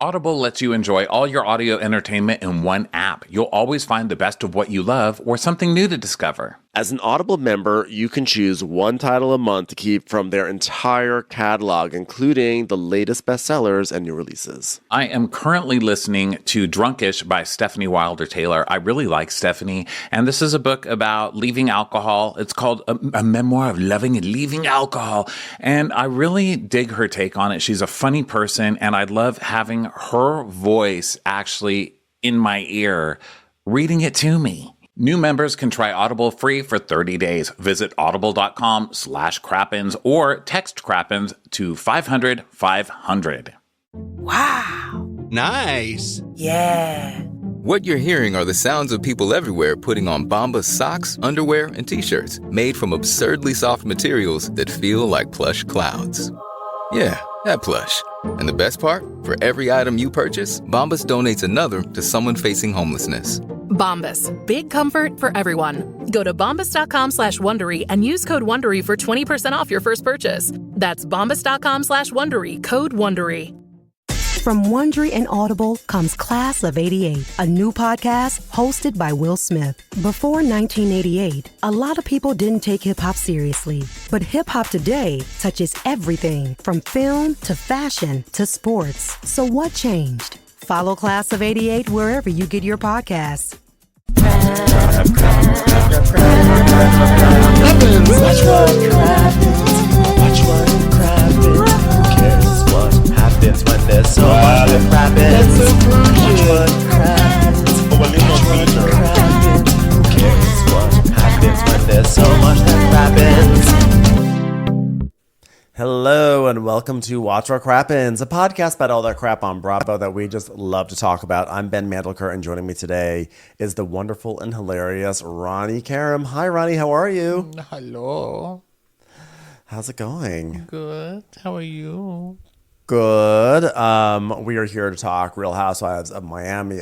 Audible lets you enjoy all your audio entertainment in one app. You'll always find the best of what you love or something new to discover. As an Audible member, you can choose one title a month to keep from their entire catalog, including the latest bestsellers and new releases. I am currently listening to Drunkish by Stephanie Wilder Taylor. I really like Stephanie, and this is a book about leaving alcohol. It's called a memoir of loving and leaving alcohol, and I really dig her take on it. She's a funny person, and I love having her voice actually in my ear, reading it to me. New members can try Audible free for 30 days. Visit audible.com/crappens or text crappens to 500-500. Wow. Nice. Yeah. What you're hearing are the sounds of people everywhere putting on Bombas socks, underwear, and T-shirts made from absurdly soft materials that feel like plush clouds. Yeah, that plush. And the best part? For every item you purchase, Bombas donates another to someone facing homelessness. Bombas. Big comfort for everyone. Go to bombas.com/Wondery and use code Wondery for 20% off your first purchase. That's bombas.com/Wondery. Code Wondery. From Wondery and Audible comes Class of '88, a new podcast hosted by Will Smith. Before 1988, a lot of people didn't take hip-hop seriously. But hip-hop today touches everything from film to fashion to sports. So what changed? Follow Class of '88 wherever you get your podcasts. When there's so much that happens. Watch what happens. Watch what happens. Who cares what happens when there's so much that happens? Hello and welcome to Watch What Crappens, a podcast about all that crap on Bravo that we just love to talk about. I'm Ben Mandelker, and joining me today is the wonderful and hilarious Ronnie Karam. Hi, Ronnie. How are you? Hello. How's it going? Good. How are you? Good. We are here to talk Real Housewives of Miami.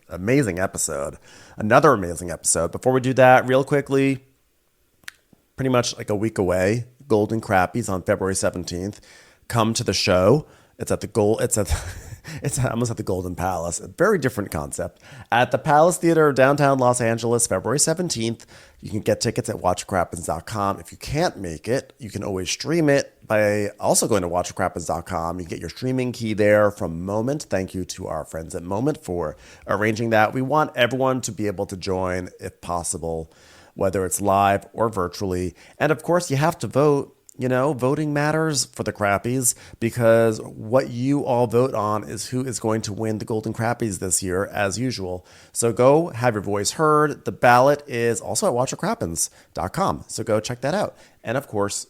Amazing episode. Another amazing episode. Before we do that, real quickly, pretty much like a week away, Golden Crappies on February 17th. Come to the show. It's almost at the Golden Palace. A very different concept. At the Palace Theater, downtown Los Angeles, February 17th. You can get tickets at watchcrappens.com. If you can't make it, you can always stream it by also going to watchcrappens.com. You can get your streaming key there from Moment. Thank you to our friends at Moment for arranging that. We want everyone to be able to join if possible, whether it's live or virtually. And of course, you have to vote. You know, voting matters for the Crappies because what you all vote on is who is going to win the Golden Crappies this year, as usual. So go have your voice heard. The ballot is also at watchcrappens.com. So go check that out. And of course,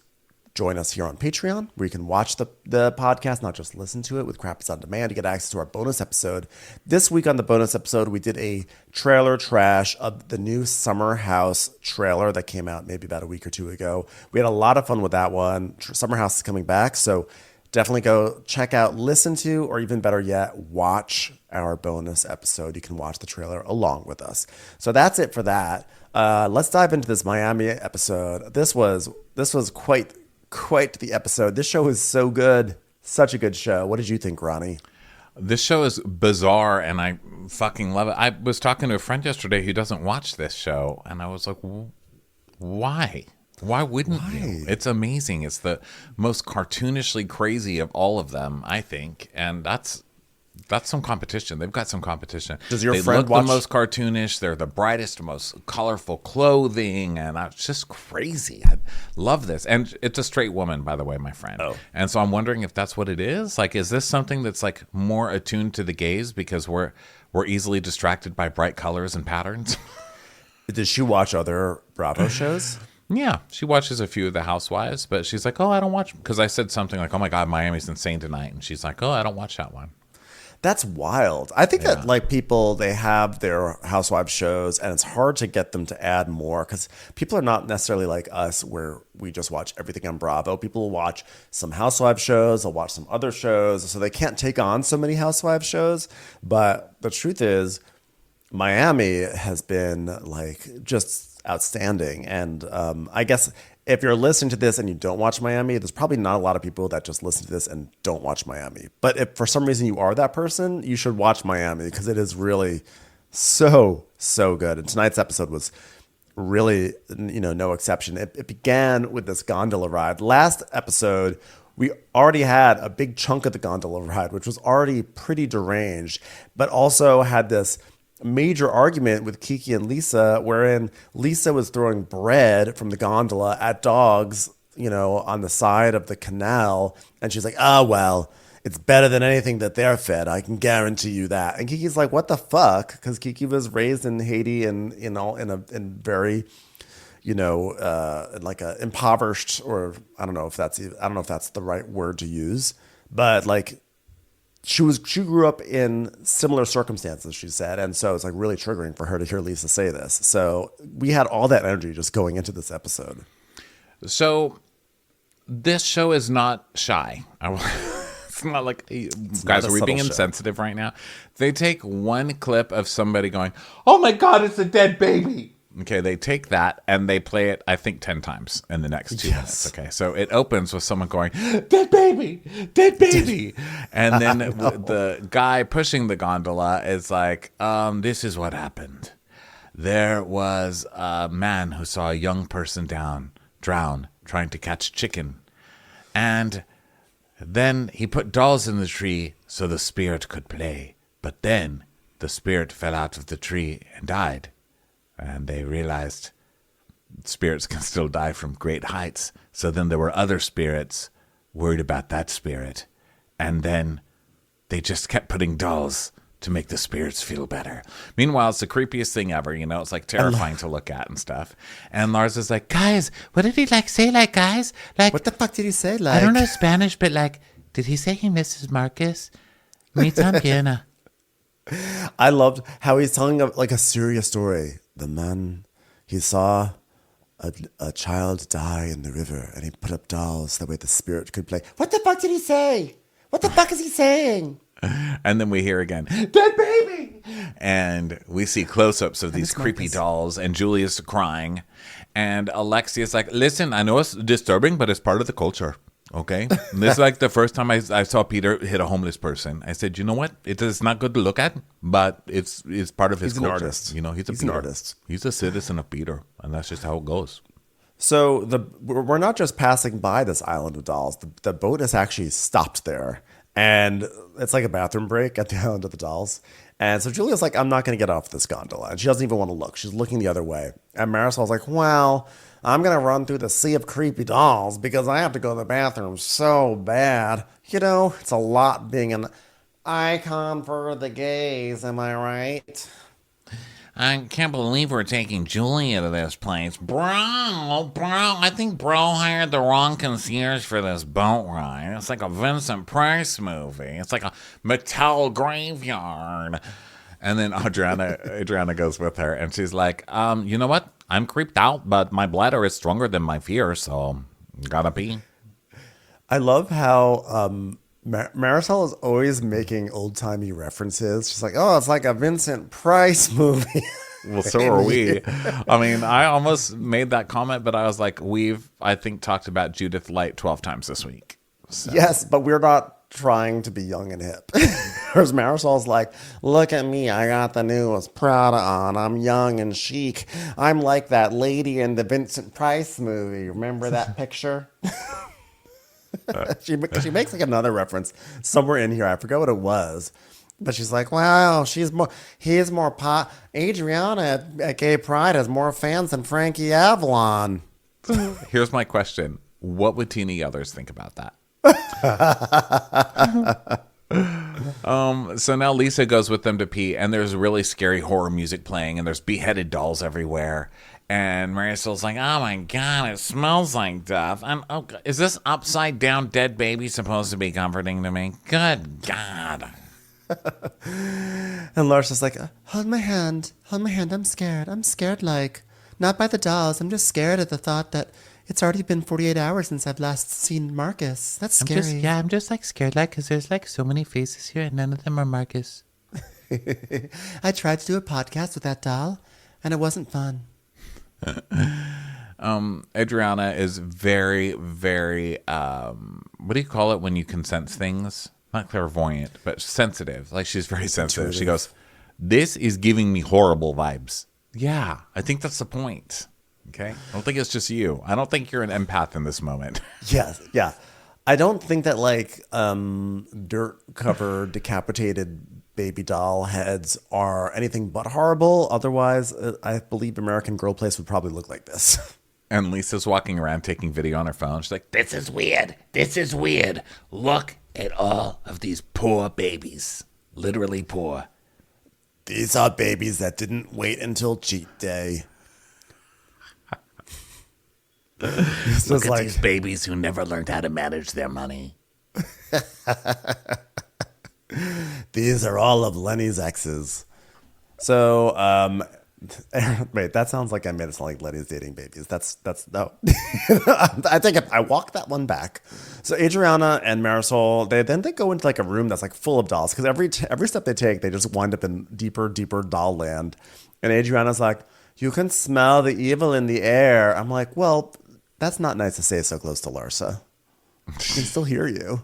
join us here on Patreon, where you can watch the podcast, not just listen to it with Crappies On Demand. You get access to our bonus episode. This week on the bonus episode, we did a trailer trash of the new Summer House trailer that came out maybe about a week or two ago. We had a lot of fun with that one. Summer House is coming back, so definitely go check out, listen to, or even better yet, watch our bonus episode. You can watch the trailer along with us. So that's it for that. Let's dive into this Miami episode. This was quite the episode. This show is so good. Such a good show. What did you think, Ronnie? This show is bizarre, and I fucking love it. I was talking to a friend yesterday who doesn't watch this show, and I was like, why? Why wouldn't you? It's amazing. It's the most cartoonishly crazy of all of them, I think, and that's some competition. They've got some competition. Does your they friend look watch the most cartoonish? They're the brightest, most colorful clothing, and it's just crazy. I love this, and it's a straight woman, by the way, my friend. Oh. And so I'm wondering if that's what it is. Like, is this something that's like more attuned to the gays because we're easily distracted by bright colors and patterns? Does she watch other Bravo shows? Yeah, she watches a few of the Housewives, but she's like, "Oh, I don't watch," because I said something like, "Oh my God, Miami's insane tonight," and she's like, "Oh, I don't watch that one." That's wild. I think that like people, they have their housewives shows and it's hard to get them to add more because people are not necessarily like us where we just watch everything on Bravo. People will watch some housewives shows, they'll watch some other shows. So they can't take on so many housewives shows. But the truth is Miami has been like just outstanding. And I guess if you're listening to this and you don't watch Miami, there's probably not a lot of people that just listen to this and don't watch Miami. But if for some reason you are that person, you should watch Miami because it is really so good. And tonight's episode was really, no exception. It began with this gondola ride. Last episode, we already had a big chunk of the gondola ride, which was already pretty deranged, but also had this major argument with Kiki and Lisa, wherein Lisa was throwing bread from the gondola at dogs, on the side of the canal. And she's like, oh, well, it's better than anything that they're fed. I can guarantee you that. And Kiki's like, what the fuck? Because Kiki was raised in Haiti and, in very, like a impoverished, or I don't know if that's the right word to use, but like she grew up in similar circumstances, she said. And so it's like really triggering for her to hear Lisa say this. So we had all that energy just going into this episode. So this show is not shy. It's not like, guys, are we being insensitive right now? They take one clip of somebody going, oh my God, it's a dead baby. Okay, they take that and they play it, I think, 10 times in the next 2 minutes. Okay, so it opens with someone going, dead baby, dead baby. And then the guy pushing the gondola is like, this is what happened. There was a man who saw a young person drown, trying to catch chicken. And then he put dolls in the tree so the spirit could play. But then the spirit fell out of the tree and died. And they realized spirits can still die from great heights. So then there were other spirits worried about that spirit. And then they just kept putting dolls to make the spirits feel better. Meanwhile, it's the creepiest thing ever. It's like terrifying to look at and stuff. And Lars is like, guys, what did he say, guys? Like, what the fuck did he say? I don't know Spanish, but did he say he misses Marcus? Me también. I loved how he's telling a serious story. The man, he saw a child die in the river, and he put up dolls that way the spirit could play. What the fuck did he say? What the fuck is he saying? And then we hear again, dead baby! And we see close-ups of these creepy dolls, and Julia's crying. And Alexia's like, listen, I know it's disturbing, but it's part of the culture. Okay, and this is like the first time I saw Peter hit a homeless person. I said, you know what? It's not good to look at, but it's part of his culture. An artist. He's an artist. He's a citizen of Peter, and that's just how it goes. So we're not just passing by this island of dolls. The boat has actually stopped there, and it's like a bathroom break at the island of the dolls. And so Julia's like, I'm not going to get off this gondola, and she doesn't even want to look. She's looking the other way. And Marisol's like, well, I'm going to run through the sea of creepy dolls because I have to go to the bathroom so bad. It's a lot being an icon for the gays, am I right? I can't believe we're taking Julia to this place. Bro, I think Bro hired the wrong concierge for this boat ride. It's like a Vincent Price movie. It's like a Mattel graveyard. And then Adriana goes with her, and she's like, you know what? I'm creeped out, but my bladder is stronger than my fear, so gotta pee. I love how Marisol is always making old-timey references. She's like, oh, it's like a Vincent Price movie. Well, so are we. I mean, I almost made that comment, but I was like, I think, talked about Judith Light 12 times this week. So. Yes, but we're not trying to be young and hip. Whereas Marisol's like, look at me, I got the newest Prada on, I'm young and chic. I'm like that lady in the Vincent Price movie. Remember that picture? She makes like another reference somewhere in here. I forgot what it was. But she's like, wow, he's more pop. Adriana at Gay Pride has more fans than Frankie Avalon. Here's my question. What would Tina Yothers think about that? So now Lisa goes with them to pee, and there's really scary horror music playing, and there's beheaded dolls everywhere. And Marisol's like, oh my God, it smells like death. Is this upside down dead baby supposed to be comforting to me? Good God. And Lars is like, hold my hand, I'm scared like, not by the dolls, I'm just scared at the thought that it's already been 48 hours since I've last seen Marcus. That's scary. I'm just like scared like, because there's like so many faces here and none of them are Marcus. I tried to do a podcast with that doll and it wasn't fun. Adriana is very, very, what do you call it when you can sense things? Not clairvoyant, but sensitive. Like, she's very sensitive. She goes, this is giving me horrible vibes. Yeah, I think that's the point. Okay? I don't think it's just you. I don't think you're an empath in this moment. Yes, yeah. I don't think that like dirt-covered, decapitated baby doll heads are anything but horrible. Otherwise, I believe American Girl Place would probably look like this. And Lisa's walking around taking video on her phone. She's like, This is weird. This is weird. Look at all of these poor babies. Literally poor. These are babies that didn't wait until cheat day. Look at these babies who never learned how to manage their money. These are all of Lenny's exes. So, wait, that sounds like I made it sound like Lenny's dating babies. That's no. I think I walked that one back. So Adriana and Marisol, they go into like a room that's like full of dolls because every step they take, they just wind up in deeper doll land. And Adriana's like, you can smell the evil in the air. I'm like, well, that's not nice to say so close to Larsa. She can still hear you.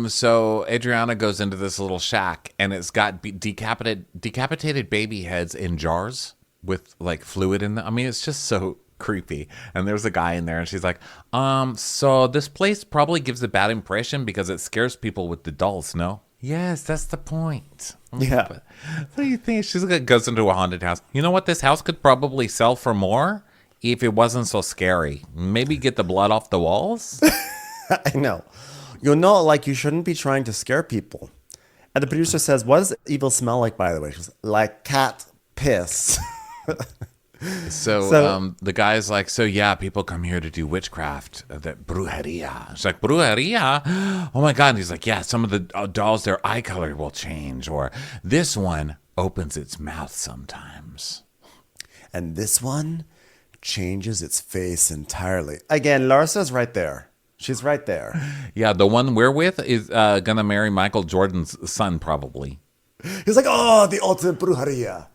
So Adriana goes into this little shack, and it's got decapitated baby heads in jars with like fluid in them. I mean, it's just so creepy. And there's a guy in there, and she's like, so this place probably gives a bad impression because it scares people with the dolls, no? Yes, that's the point. Yeah. But what do you think? She's like, goes into a haunted house. You know what? This house could probably sell for more if it wasn't so scary. Maybe get the blood off the walls. I know. You know, like you shouldn't be trying to scare people. And the producer says, what does evil smell like, by the way? She goes, like cat piss. So the guy's like, so yeah, people come here to do witchcraft, that brujeria. She's like, brujeria? Oh my God. And he's like, yeah, some of the dolls, their eye color will change. Or this one opens its mouth sometimes. And this one changes its face entirely. Again, Larsa's right there. She's right there. Yeah, the one we're with is gonna marry Michael Jordan's son, probably. He's like, oh, the ultimate brujeria.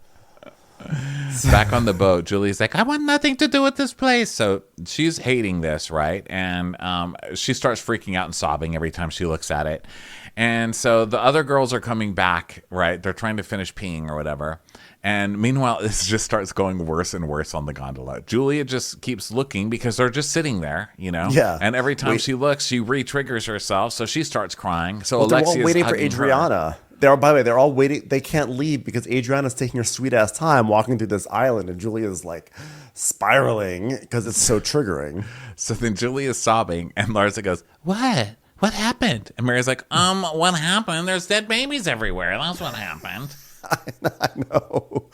Back on the boat, Julie's like, I want nothing to do with this place. So she's hating this, right? And she starts freaking out and sobbing every time she looks at it. And so the other girls are coming back, right? They're trying to finish peeing or whatever. And meanwhile, this just starts going worse and worse on the gondola. Julia just keeps looking because they're just sitting there, you know? Yeah. And every time she looks, she re-triggers herself. So she starts crying. So Well, they're Alexia all waiting is for hugging Adriana. By the way, they're all waiting. They can't leave because Adriana's taking her sweet ass time walking through this island, and Julia's like spiraling because it's so triggering. So then Julia's sobbing, and Larsa goes, "What? What happened?" And Mary's like, what happened? There's dead babies everywhere. That's what happened. I know.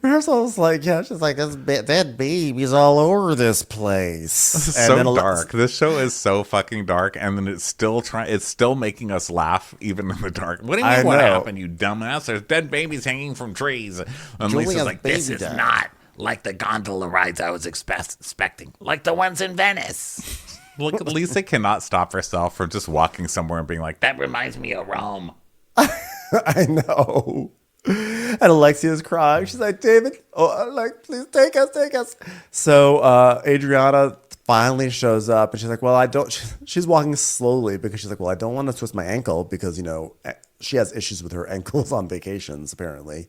Marisol's like, yeah, she's like, there's dead babies all over this place. This is And so then dark. This show is so fucking dark, and then it's still making us laugh even in the dark. What do you mean? I What know. happened, you dumbass? There's dead babies hanging from trees. And Julia's Lisa's like, This baby is died. not like the gondola rides I was expecting. Like the ones in Venice. look, Lisa cannot stop herself from just walking somewhere and being like, That reminds me of Rome. I know. And Alexia's crying. She's like, David, please take us. So Adriana finally shows up, and she's like, well, she's walking slowly because she's like, well, I don't want to twist my ankle because, you know, she has issues with her ankles on vacations, apparently.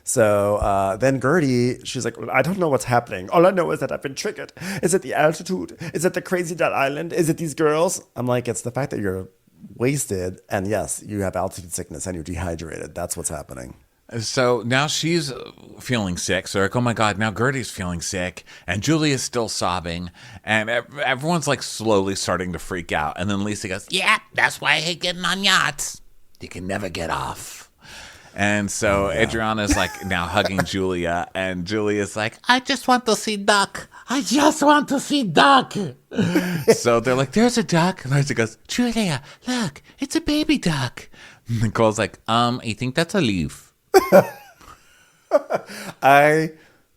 So then Gertie, she's like, I don't know what's happening. All I know is that I've been triggered. Is it the altitude? Is it the crazy dead island? Is it these girls? I'm like, it's the fact that you're wasted, and yes, you have altitude sickness and you're dehydrated. That's what's happening. So now she's feeling sick. So they're like, oh my God, now Gertie's feeling sick. And Julia's still sobbing. And everyone's like slowly starting to freak out. And then Lisa goes, Yeah, that's why I hate getting on yachts. You can never get off. and so Adriana's like now hugging Julia. And Julia's like, I just want to see Duck. I just want to see Duck. So they're like, there's a duck. And Lisa goes, Julia, look, it's a baby duck. And Nicole's like, I think that's a leaf.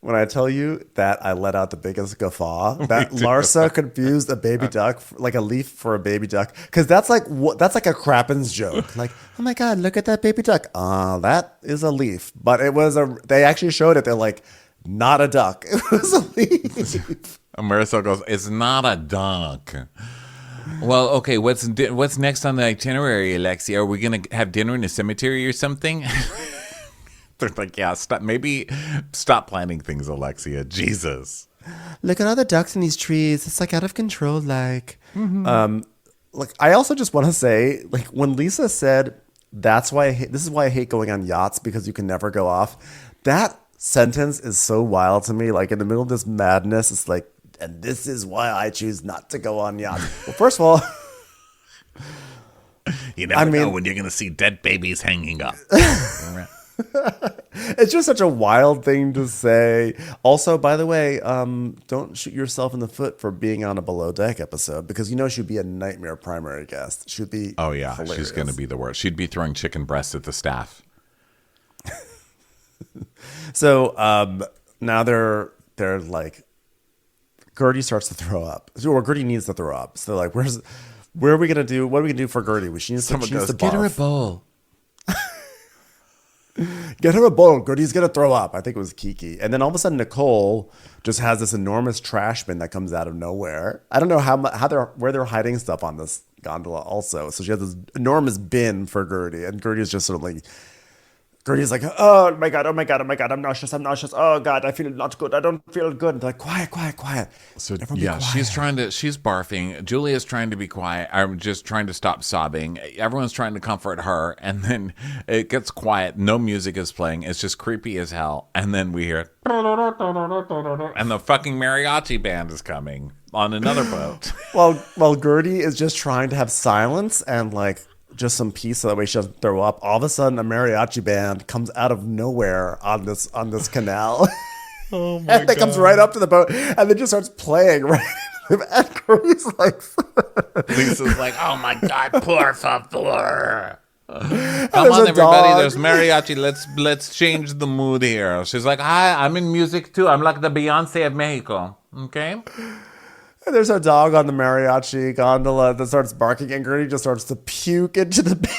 When I tell you that I let out the biggest guffaw, that Larsa confused a baby duck, like a leaf for a baby duck, because that's like a Crappens joke. Like, oh my God, look at that baby duck. That is a leaf. But they actually showed it. They're like, not a duck. It was a leaf. Marisol goes, it's not a duck. Well, okay, what's next on the itinerary, Alexia? Are we going to have dinner in a cemetery or something? They're like, yeah, stop planning things, Alexia. Jesus. Look at all the ducks in these trees. It's like out of control. Like, I also just want to say, like, when Lisa said, this is why I hate going on yachts because you can never go off. That sentence is so wild to me. Like, in the middle of this madness, it's like, and this is why I choose not to go on yachts. Well, first of all, you never know when you're going to see dead babies hanging up. It's just such a wild thing to say. Also, by the way, don't shoot yourself in the foot for being on a Below Deck episode because she'd be a nightmare primary guest. She'd be hilarious. She's going to be the worst. She'd be throwing chicken breasts at the staff. So now they're like, Gertie starts to throw up. Or Gertie needs to throw up. So they're like, what are we going to do? What are we going to do for Gertie? She needs to barf. Get her a bowl. Get her a bowl. Gertie's going to throw up. I think it was Kiki. And then all of a sudden, Nicole just has this enormous trash bin that comes out of nowhere. I don't know where they're hiding stuff on this gondola also. So she has this enormous bin for Gertie. And Gertie's just sort of like, oh my God, I'm nauseous. Oh God, I feel not good. I don't feel good. They're like, quiet. So Everyone yeah, be quiet. she's barfing. Julia's trying to be quiet. I'm just trying to stop sobbing. Everyone's trying to comfort her. And then it gets quiet. No music is playing. It's just creepy as hell. And then we hear, and the fucking mariachi band is coming on another boat. Well, Gertie is just trying to have silence and like, just some peace so that way she doesn't throw up. All of a sudden, a mariachi band comes out of nowhere on this canal. Oh my and it comes right up to the boat and then just starts playing right. And Gertie's like, Lisa's like, oh my God, por favor. Come on, everybody. dog. There's mariachi. Let's change the mood here. She's like, hi, I'm in music too. I'm like the Beyonce of Mexico. Okay. And there's a dog on the mariachi gondola that starts barking, and Gertie just starts to puke into the bin.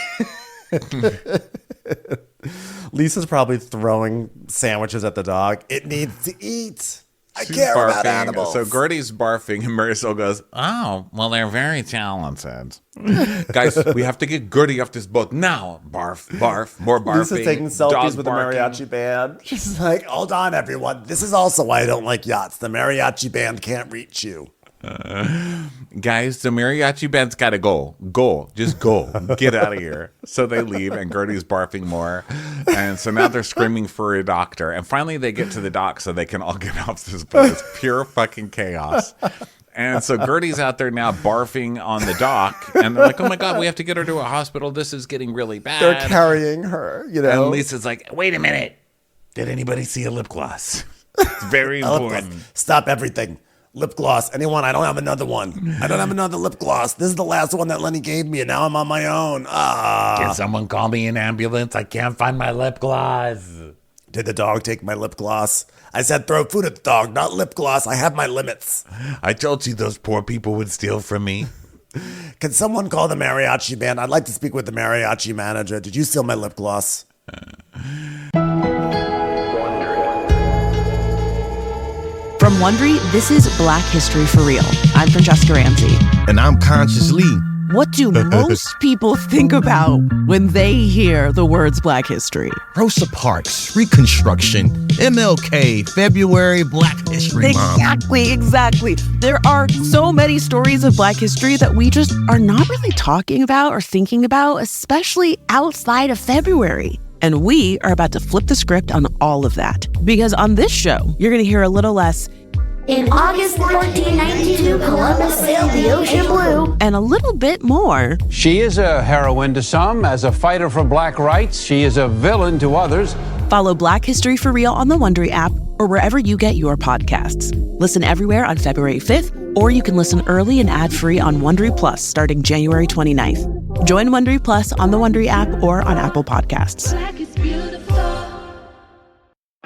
Lisa's probably throwing sandwiches at the dog. It needs to eat. I care about animals. So Gertie's barfing, and Marisol goes, oh, well, they're very talented. Guys, we have to get Gertie off this boat now. Barf, more barfing. Lisa's taking selfies with barking. the mariachi band. She's like, hold on, everyone. This is also why I don't like yachts. The mariachi band can't reach you. Guys, the mariachi band's gotta go. Just go. Get out of here. So they leave, and Gertie's barfing more. And so now they're screaming for a doctor. And finally they get to the dock so they can all get off this boat. It's pure fucking chaos. And so Gertie's out there now barfing on the dock. And they're like, oh my God, we have to get her to a hospital. This is getting really bad. They're carrying her, And Lisa's like, wait a minute. Did anybody see a lip gloss? It's very important. Stop everything. Lip gloss. Anyone? I don't have another one. I don't have another lip gloss. This is the last one that Lenny gave me, and now I'm on my own. Can someone call me an ambulance? I can't find my lip gloss. Did the dog take my lip gloss? I said throw food at the dog, not lip gloss. I have my limits. I told you those poor people would steal from me. Can someone call the mariachi band? I'd like to speak with the mariachi manager. Did you steal my lip gloss? From Wondery, this is Black History for Real. I'm Francesca Ramsey. And I'm Conscious Lee. What do most people think about when they hear the words Black History? Rosa Parks, Reconstruction, MLK, February, Black History Month. Exactly. There are so many stories of Black history that we just are not really talking about or thinking about, especially outside of February. And we are about to flip the script on all of that. Because on this show, you're going to hear a little less, in August 1492, Columbus sailed the ocean blue. And a little bit more. She is a heroine to some. As a fighter for black rights, she is a villain to others. Follow Black History for Real on the Wondery app or wherever you get your podcasts. Listen everywhere on February 5th, or you can listen early and ad-free on Wondery Plus starting January 29th. Join Wondery Plus on the Wondery app or on Apple Podcasts.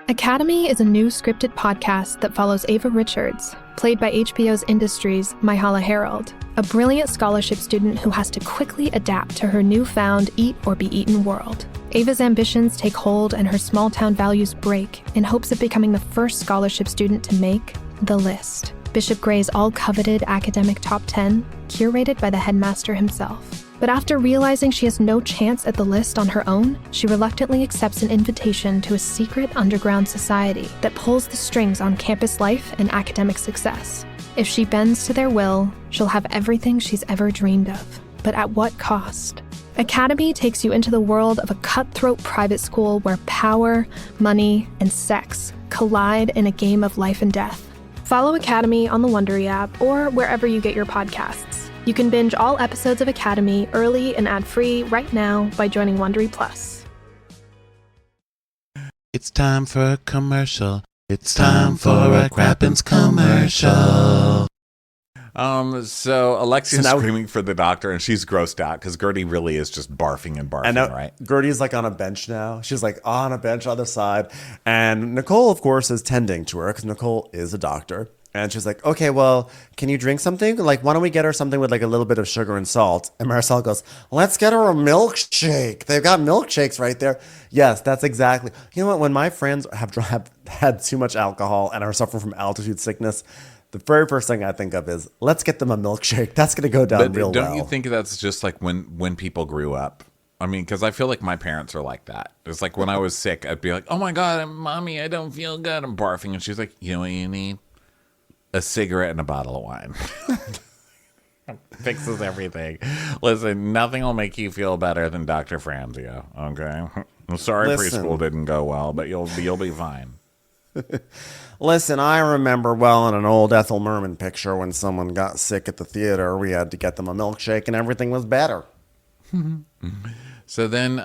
Academy is a new scripted podcast that follows Ava Richards, played by HBO's Industries' Myha'la Herrold, a brilliant scholarship student who has to quickly adapt to her newfound eat or be eaten world. Ava's ambitions take hold and her small-town values break in hopes of becoming the first scholarship student to make the list. Bishop Gray's all-coveted academic top 10, curated by the headmaster himself. But after realizing she has no chance at the list on her own, she reluctantly accepts an invitation to a secret underground society that pulls the strings on campus life and academic success. If she bends to their will, she'll have everything she's ever dreamed of. But at what cost? Academy takes you into the world of a cutthroat private school where power, money, and sex collide in a game of life and death. Follow Academy on the Wondery app or wherever you get your podcasts. You can binge all episodes of Academy early and ad-free right now by joining Wondery Plus. It's time for a commercial. It's time for a Crappins commercial. So Alexia's screaming for the doctor, and she's grossed out because Gertie really is just barfing and barfing, right? Gertie's like on a bench now. She's like on a bench on the side. And Nicole, of course, is tending to her because Nicole is a doctor. And she's like, okay, well, can you drink something? Like, why don't we get her something with like a little bit of sugar and salt? And Marcel goes, let's get her a milkshake. They've got milkshakes right there. Yes, that's exactly. You know what? When my friends have had too much alcohol and are suffering from altitude sickness, the very first thing I think of is, let's get them a milkshake. That's going to go down real well. Don't you think that's just like when people grew up? I mean, because I feel like my parents are like that. It's like when I was sick, I'd be like, oh my God, Mommy, I don't feel good. I'm barfing. And she's like, you know what you need? A cigarette and a bottle of wine. Fixes everything. Listen, nothing will make you feel better than Dr. Franzia, okay? I'm sorry preschool didn't go well, but you'll be fine. Listen, I remember well in an old Ethel Merman picture when someone got sick at the theater, we had to get them a milkshake and everything was better. So then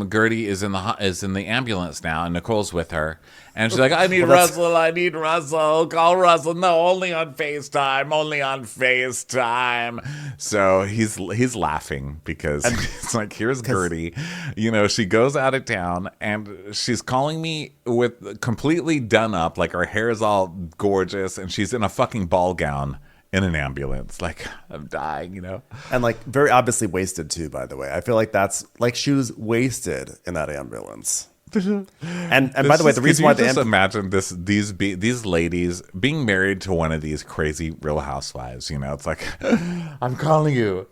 Gertie is in the ambulance now, and Nicole's with her. And she's like, I need Russell. Call Russell. No, only on FaceTime. So he's laughing because it's like, here's Gertie. You know, she goes out of town, and she's calling me with completely done up, like her hair is all gorgeous, and she's in a fucking ball gown. In an ambulance, like, I'm dying, you know? And like very obviously wasted too, by the way. I feel like that's like she was wasted in that ambulance. And by the way, the reason why just imagine these ladies being married to one of these crazy Real Housewives, you know, it's like, I'm calling you.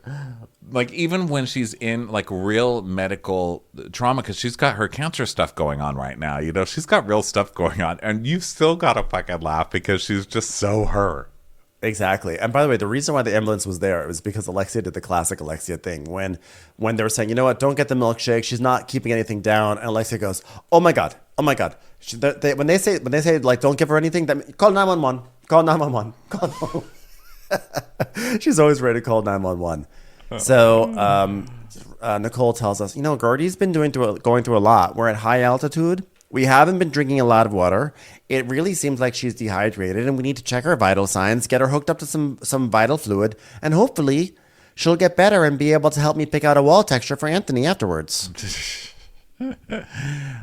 Like, even when she's in like real medical trauma, because she's got her cancer stuff going on right now, you know, she's got real stuff going on, and you've still got to fucking laugh because she's just so her. Exactly. And by the way, the reason why the ambulance was there was because Alexia did the classic Alexia thing. When they were saying, you know what, don't get the milkshake, she's not keeping anything down. And Alexia goes, oh my God. When they say like, don't give her anything, call 911. Call 911. She's always ready to call 911. So Nicole tells us, you know, Gertie's been going through a lot. We're at high altitude. We haven't been drinking a lot of water. It really seems like she's dehydrated, and we need to check her vital signs, get her hooked up to some vital fluid, and hopefully she'll get better and be able to help me pick out a wall texture for Anthony afterwards.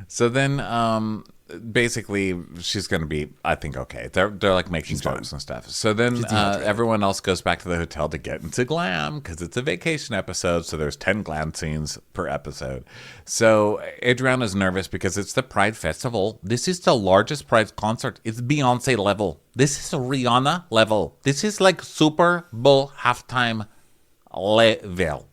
So then basically she's going to be, I think, okay. They're like making jokes and stuff. So then everyone else goes back to the hotel to get into glam because it's a vacation episode. So there's 10 glam scenes per episode. So Adriana's nervous because it's the Pride Festival. This is the largest Pride concert. It's Beyonce level. This is Rihanna level. This is like Super Bowl halftime level.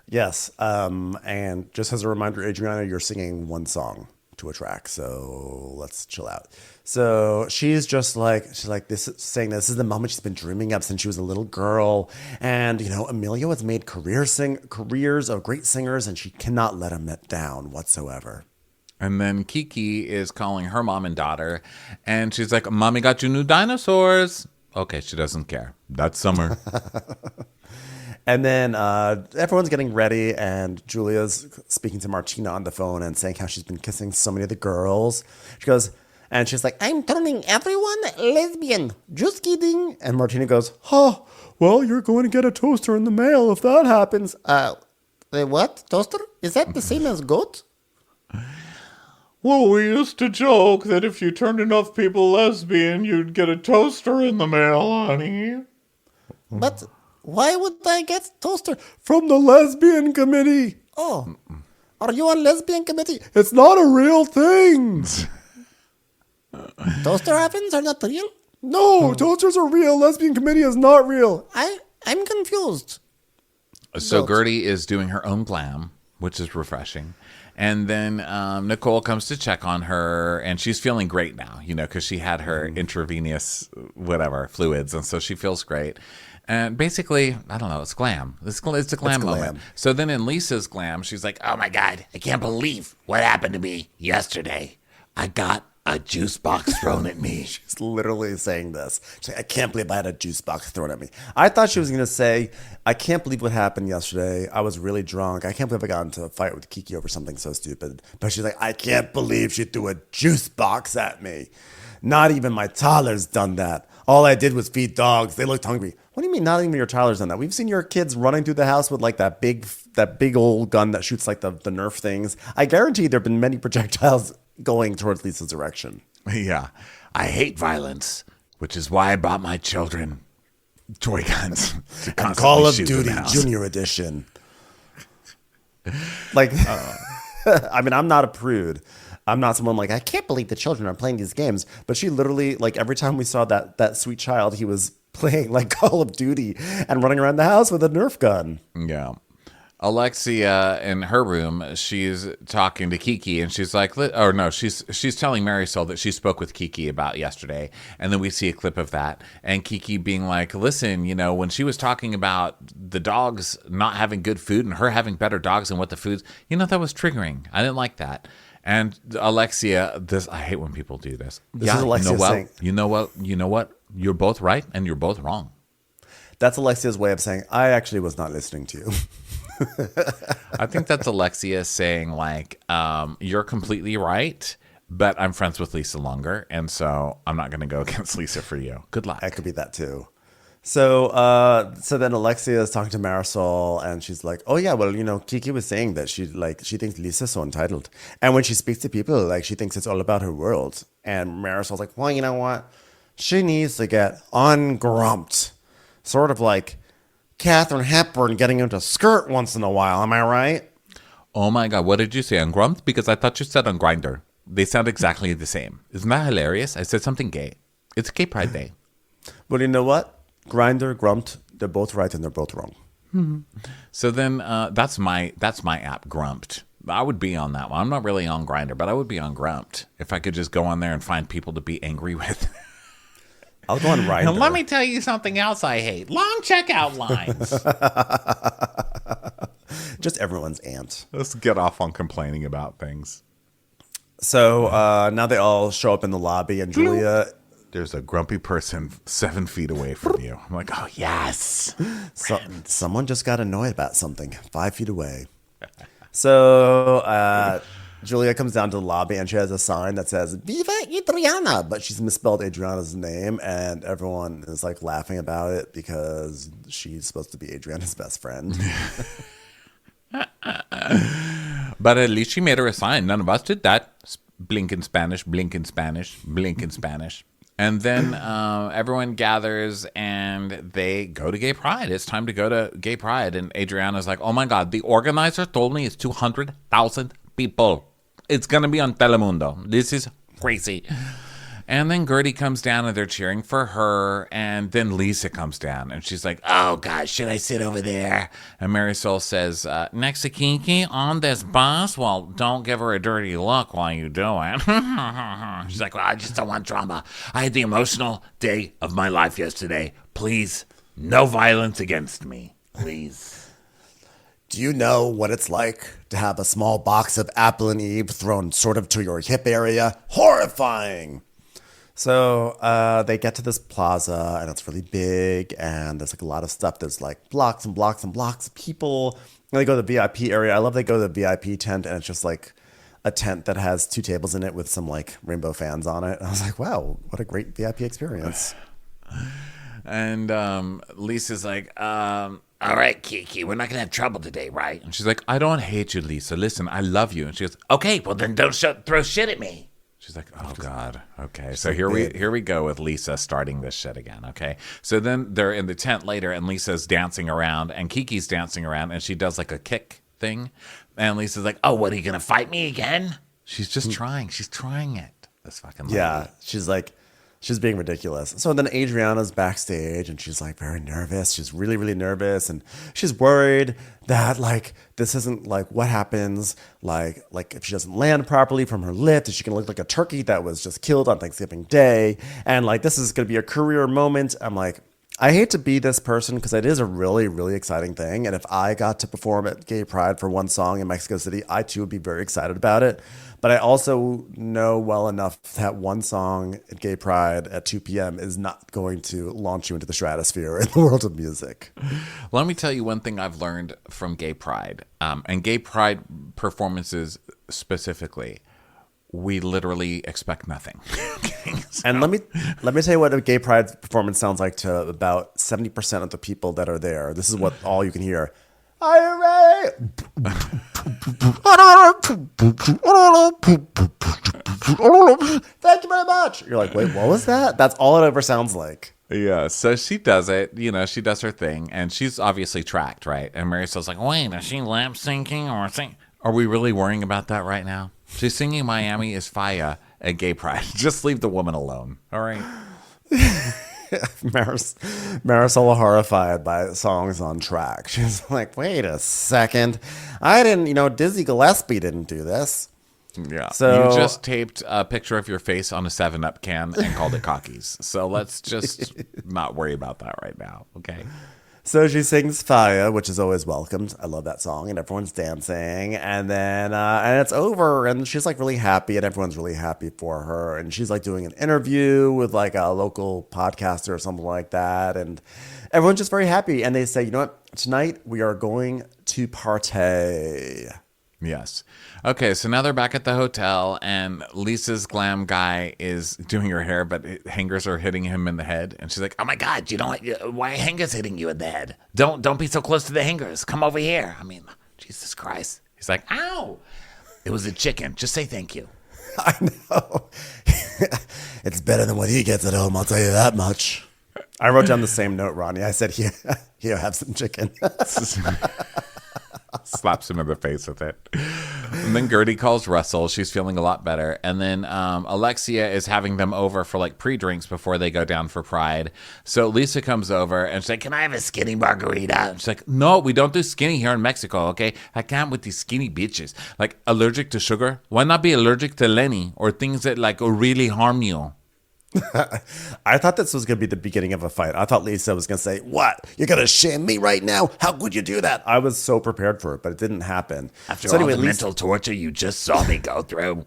Yes. And just as a reminder, Adriana, you're singing one song to a track, so let's chill out. So she's like this, saying this is the moment she's been dreaming of since she was a little girl, and you know, Emilio has made careers of great singers, and she cannot let him down whatsoever. And then Kiki is calling her mom and daughter, and she's like, "Mommy got you new dinosaurs." Okay, she doesn't care. That's summer. And then everyone's getting ready, and Julia's speaking to Martina on the phone and saying how she's been kissing so many of the girls. She goes, and she's like, "I'm turning everyone lesbian. Just kidding." And Martina goes, "Oh, well, you're going to get a toaster in the mail if that happens." What? Toaster? Is that the same as goat? Well, we used to joke that if you turned enough people lesbian, you'd get a toaster in the mail, honey. But why would I get toaster? From the lesbian committee. Oh, Are you on lesbian committee? It's not a real thing. Toaster ovens are not real? No, toasters are real. Lesbian committee is not real. I'm confused. So Gertie is doing her own glam, which is refreshing. And then Nicole comes to check on her, and she's feeling great now, because she had her intravenous fluids, and so she feels great. And basically, I don't know, it's glam. It's a glam moment. So then in Lisa's glam, she's like, Oh my God, I can't believe what happened to me yesterday. I got a juice box thrown at me. She's literally saying this. She's like, I can't believe I had a juice box thrown at me. I thought she was going to say, I can't believe what happened yesterday. I was really drunk. I can't believe I got into a fight with Kiki over something so stupid. But she's like, I can't believe she threw a juice box at me. Not even my toddler's done that. All I did was feed dogs. They looked hungry. What do you mean not even your toddler's done that? We've seen your kids running through the house with like that big old gun that shoots like the Nerf things. I guarantee there have been many projectiles going towards Lisa's direction. Yeah. I hate violence, which is why I bought my children toy guns. And Call of Duty Junior Edition. Like, I mean, I'm not a prude. I'm not someone like, I can't believe the children are playing these games. But she literally, like, every time we saw that sweet child, he was playing like Call of Duty and running around the house with a Nerf gun. Yeah. Alexia in her room, she's talking to Kiki, and she's like, she's telling Marisol that she spoke with Kiki about yesterday, and then we see a clip of that, and Kiki being like, listen, when she was talking about the dogs not having good food and her having better dogs and what the foods, that was triggering. I didn't like that. And Alexia, I hate when people do this. This is Alexia saying, you know what? You're both right and you're both wrong. That's Alexia's way of saying, I actually was not listening to you. I think that's Alexia saying like, you're completely right, but I'm friends with Lisa longer, and so I'm not going to go against Lisa for you. Good luck. That could be that too. So then Alexia is talking to Marisol, and she's like, oh yeah, well, Kiki was saying that she thinks Lisa's so entitled, and when she speaks to people, like, she thinks it's all about her world. And Marisol's like, well, you know what? She needs to get ungrumped, sort of like Katharine Hepburn getting into a skirt once in a while. Am I right? Oh my God, what did you say, ungrumped? Because I thought you said on Grindr. They sound exactly the same. Isn't that hilarious? I said something gay. It's Gay Pride Day. Well, you know what? Grindr, Grumped, they're both right and they're both wrong. Mm-hmm. So then that's my app, Grumped. I would be on that one. I'm not really on Grindr, but I would be on Grumped if I could just go on there and find people to be angry with. I'll go on Grindr. And let me tell you something else I hate. Long checkout lines. Just everyone's aunt. Let's get off on complaining about things. So now they all show up in the lobby, and Julia... There's a grumpy person 7 feet away from you. I'm like, oh, yes. Someone just got annoyed about something 5 feet away. So Julia comes down to the lobby, and she has a sign that says, Viva Adriana, but she's misspelled Adriana's name, and everyone is like laughing about it because she's supposed to be Adriana's best friend. But at least she made her a sign. None of us did that. Blink in Spanish, blink in Spanish, blink in Spanish. And then everyone gathers and they go to Gay Pride. It's time to go to Gay Pride. And Adriana's like, oh my God, the organizer told me it's 200,000 people. It's going to be on Telemundo. This is crazy. And then Gertie comes down and they're cheering for her. And then Lisa comes down and she's like, oh God, should I sit over there? And Marisol says, next to Kiki on this bus? Well, don't give her a dirty look while you do it. She's like, well, I just don't want drama. I had the emotional day of my life yesterday. Please, no violence against me. Please. Do you know what it's like to have a small box of Apple and Eve thrown sort of to your hip area? Horrifying! So they get to this plaza, and it's really big, and there's like a lot of stuff. There's like blocks and blocks and blocks of people. And they go to the VIP area. I love they go to the VIP tent, and it's just like a tent that has 2 tables in it with some like rainbow fans on it. And I was like, wow, what a great VIP experience. And Lisa's like, all right, Kiki, we're not going to have trouble today, right? And she's like, I don't hate you, Lisa. Listen, I love you. And she goes, okay, well then don't throw shit at me. She's like, oh, God. Okay. So here we go with Lisa starting this shit again. Okay. So then they're in the tent later and Lisa's dancing around and Kiki's dancing around and she does like a kick thing. And Lisa's like, oh, what, are you going to fight me again? She's just trying. She's trying it. This fucking lady. Yeah, she's being ridiculous. So then Adriana's backstage and she's like very nervous. She's really, really nervous. And she's worried that like, this isn't like what happens. Like if she doesn't land properly from her lift, is she gonna look like a turkey that was just killed on Thanksgiving Day? And like, this is gonna be a career moment. I'm like, I hate to be this person because it is a really, really exciting thing. And if I got to perform at Gay Pride for one song in Mexico City, I too would be very excited about it. But I also know well enough that one song at Gay Pride at 2 p.m. is not going to launch you into the stratosphere in the world of music. Let me tell you one thing I've learned from Gay Pride, and Gay Pride performances specifically. We literally expect nothing. And let me tell you what a Gay Pride performance sounds like to about 70% of the people that are there. This is what all you can hear. Are you ready? Thank you very much. You're like, wait, what was that? That's all it ever sounds like. Yeah, so she does it, she does her thing, and she's obviously tracked, right? And Marisol's like, wait, is she lip syncing or sing? Are we really worrying about that right now? She's singing Miami is Fire at Gay Pride. Just leave the woman alone, all right? Marisol horrified by songs on track. She's like, wait a second. I didn't, Dizzy Gillespie didn't do this. Yeah. So you just taped a picture of your face on a 7-Up can and called it Cockies. So let's just not worry about that right now, okay? So she sings Fire, which is always welcomed. I love that song, and everyone's dancing. And then and it's over, and she's like really happy, and everyone's really happy for her. And she's like doing an interview with like a local podcaster or something like that. And everyone's just very happy. And they say, you know what? Tonight we are going to party. Yes. Okay, so now they're back at the hotel, and Lisa's glam guy is doing her hair, but hangers are hitting him in the head. And she's like, oh my God, why are hangers hitting you in the head? Don't be so close to the hangers. Come over here. I mean, Jesus Christ. He's like, ow. It was a chicken. Just say thank you. I know. It's better than what he gets at home, I'll tell you that much. I wrote down the same note, Ronnie. I said, here, have some chicken. Slaps him in the face with it. And then Gertie calls Russell. She's feeling a lot better. And then Alexia is having them over for like pre-drinks before they go down for Pride. So Lisa comes over and she's like, can I have a skinny margarita? And she's like, no, we don't do skinny here in Mexico, okay? I can't with these skinny bitches. Like, allergic to sugar? Why not be allergic to Lenny or things that like really harm you? I thought this was going to be the beginning of a fight. I thought Lisa was going to say, what? You're going to shame me right now? How could you do that? I was so prepared for it, but it didn't happen. After all the mental torture you just saw me go through.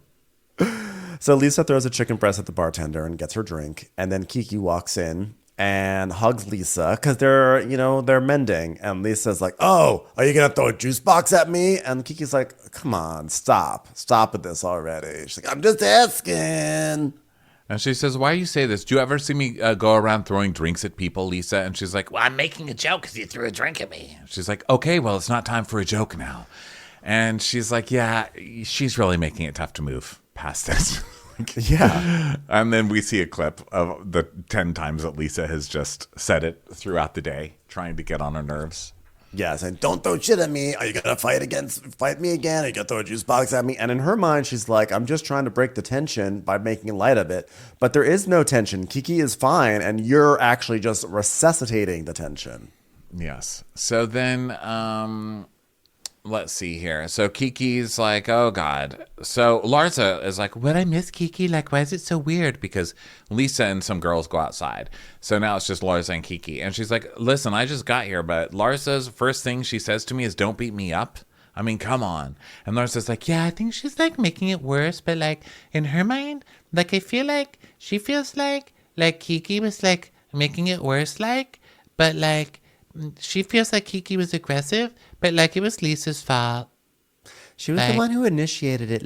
So Lisa throws a chicken breast at the bartender and gets her drink. And then Kiki walks in and hugs Lisa because they're mending. And Lisa's like, oh, are you going to throw a juice box at me? And Kiki's like, come on, stop with this already. She's like, I'm just asking. And she says, why do you say this? Do you ever see me go around throwing drinks at people, Lisa? And she's like, well, I'm making a joke because you threw a drink at me. She's like, okay, well, it's not time for a joke now. And she's like, yeah, she's really making it tough to move past this. Yeah. And then we see a clip of the 10 times that Lisa has just said it throughout the day, trying to get on her nerves. Yeah, saying, don't throw shit at me. Are you going to fight me again? Are you going to throw a juice box at me? And in her mind, she's like, I'm just trying to break the tension by making light of it. But there is no tension. Kiki is fine, and you're actually just resuscitating the tension. Yes. So then, let's see here. So Kiki's like, oh God. So Larsa is like, would I miss Kiki? Like, why is it so weird? Because Lisa and some girls go outside. So now it's just Larsa and Kiki. And she's like, listen, I just got here, but Larsa's first thing she says to me is, don't beat me up. I mean, come on. And Larsa's like, yeah, I think she's like making it worse. But like in her mind, like I feel like she feels like Kiki was like making it worse, but like she feels like Kiki was aggressive, but like it was Lisa's fault. She was the one who initiated it,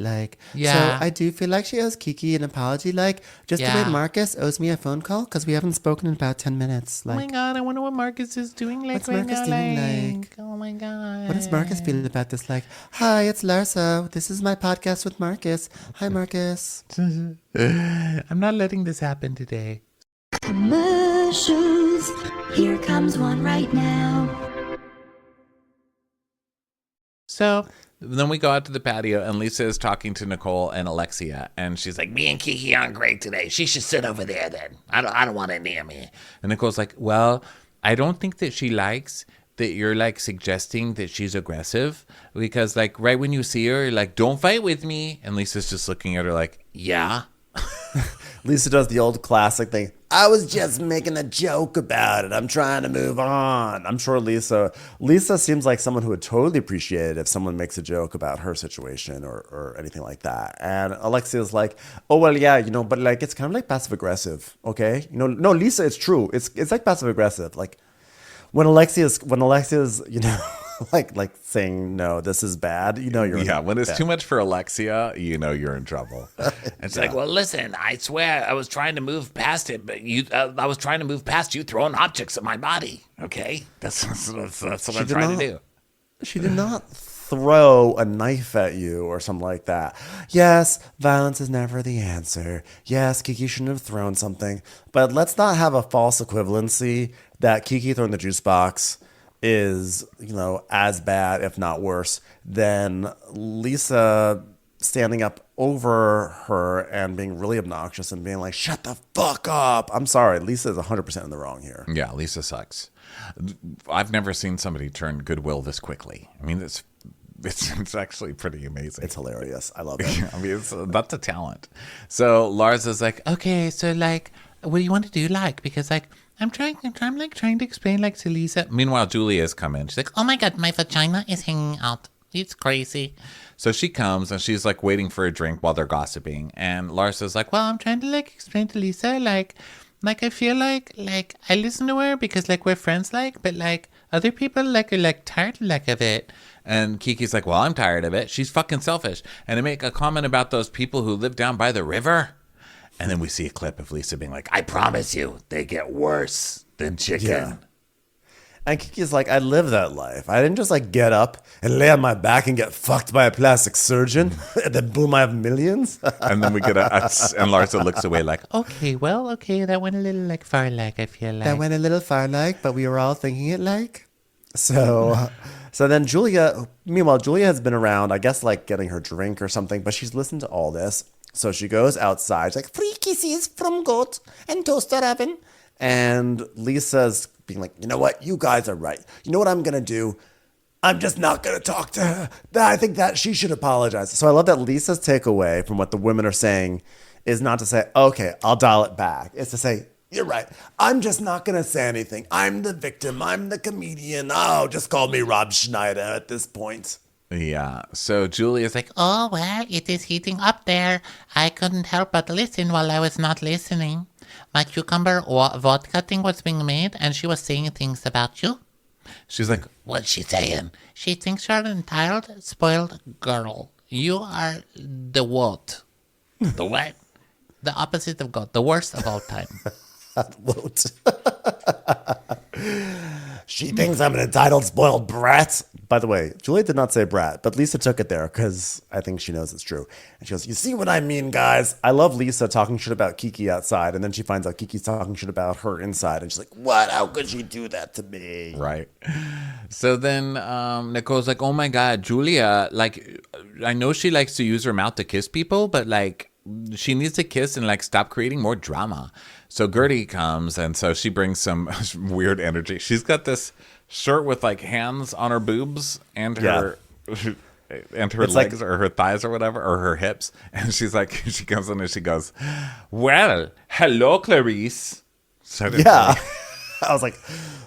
Yeah. So I do feel like she owes Kiki an apology, just the way Marcus owes me a phone call, because we haven't spoken in about 10 minutes. Oh my God, I wonder what Marcus is doing what's right Marcus now. doing Oh my God. What does Marcus feel about this? Hi, it's Larsa. This is my podcast with Marcus. Hi, Marcus. I'm not letting this happen today. Commercials. Here comes one right now. So Then we go out to the patio, and Lisa is talking to Nicole and Alexia, and she's like, Me and Kiki aren't great today. She should sit over there then. I don't want it near me. and Nicole's like, well, I don't think that she likes that you're like suggesting that she's aggressive, because like right when you see her, you're like, don't fight with me. And Lisa's just looking at her like, yeah. Lisa does the old classic thing. I was just making a joke about it. I'm trying to move on. I'm sure Lisa seems like someone who would totally appreciate it if someone makes a joke about her situation or anything like that. And Alexia's like, oh, well, yeah, but like, it's kind of like passive aggressive. Okay. No, Lisa, it's true. It's like passive aggressive. Like when Alexia's, like saying, no, this is bad, you're when it's bad. too much for Alexia, you're in trouble. It's like, well, listen, I swear I was trying to move past it, but I was trying to move past you throwing objects at my body. Okay, that's what I'm trying to do. She did not throw a knife at you or something like that. Yes, violence is never the answer. Yes, Kiki shouldn't have thrown something, but let's not have a false equivalency that Kiki throwing the juice box is, as bad, if not worse, than Lisa standing up over her and being really obnoxious and being like, shut the fuck up. I'm sorry. Lisa is 100% in the wrong here. Yeah, Lisa sucks. I've never seen somebody turn goodwill this quickly. I mean, it's actually pretty amazing. It's hilarious. I love it. I mean, that's a talent. So Lars is like, okay, so like, what do you want to do? Like, because like, I'm trying to explain like to Lisa. Meanwhile, Julia's come in. She's like, oh my God, my vagina is hanging out. It's crazy. So she comes and she's like waiting for a drink while they're gossiping. And Lars is like, well, I'm trying to like explain to Lisa, like I feel like I listen to her because like we're friends, like, but like other people like are like tired like of it. And Kiki's like, well, I'm tired of it. She's fucking selfish. And they make a comment about those people who live down by the river. And then we see a clip of Lisa being like, I promise you, they get worse than chicken. Yeah. And Kiki's like, I live that life. I didn't just like get up and lay on my back and get fucked by a plastic surgeon. And then boom, I have millions. And then we get and Larsa looks away like, okay, that went a little like far like, I feel like. That went a little far like, but we were all thinking it like. So then meanwhile, Julia has been around, I guess like getting her drink or something, but she's listened to all this. So she goes outside. She's like, free kisses from goat and toaster oven. And Lisa's being like, you know what? You guys are right. You know what I'm going to do? I'm just not going to talk to her. I think that she should apologize. So I love that Lisa's takeaway from what the women are saying is not to say, okay, I'll dial it back. It's to say, you're right. I'm just not going to say anything. I'm the victim. I'm the comedian. Oh, just call me Rob Schneider at this point. Yeah. So Julia's like, oh, well, it is heating up there. I couldn't help but listen while I was not listening. My cucumber vodka thing was being made, and she was saying things about you. She's like, what's she saying? She thinks you're an entitled, spoiled girl. You are the what? The what? The opposite of God. The worst of all time. What? She thinks I'm an entitled, spoiled brat. By the way, Julia did not say brat, but Lisa took it there because I think she knows it's true. And she goes, you see what I mean, guys? I love Lisa talking shit about Kiki outside, and then she finds out Kiki's talking shit about her inside, and she's like, what? How could she do that to me? Right. So then Nicole's like, oh my God, Julia, like, I know she likes to use her mouth to kiss people, but like, she needs to kiss and like stop creating more drama. So Gertie comes, and so she brings some weird energy. She's got this shirt with like hands on her boobs and her legs like, or her thighs or whatever, or her hips. And she's like, she comes in and she goes, well, hello, Clarice. So yeah. I was like,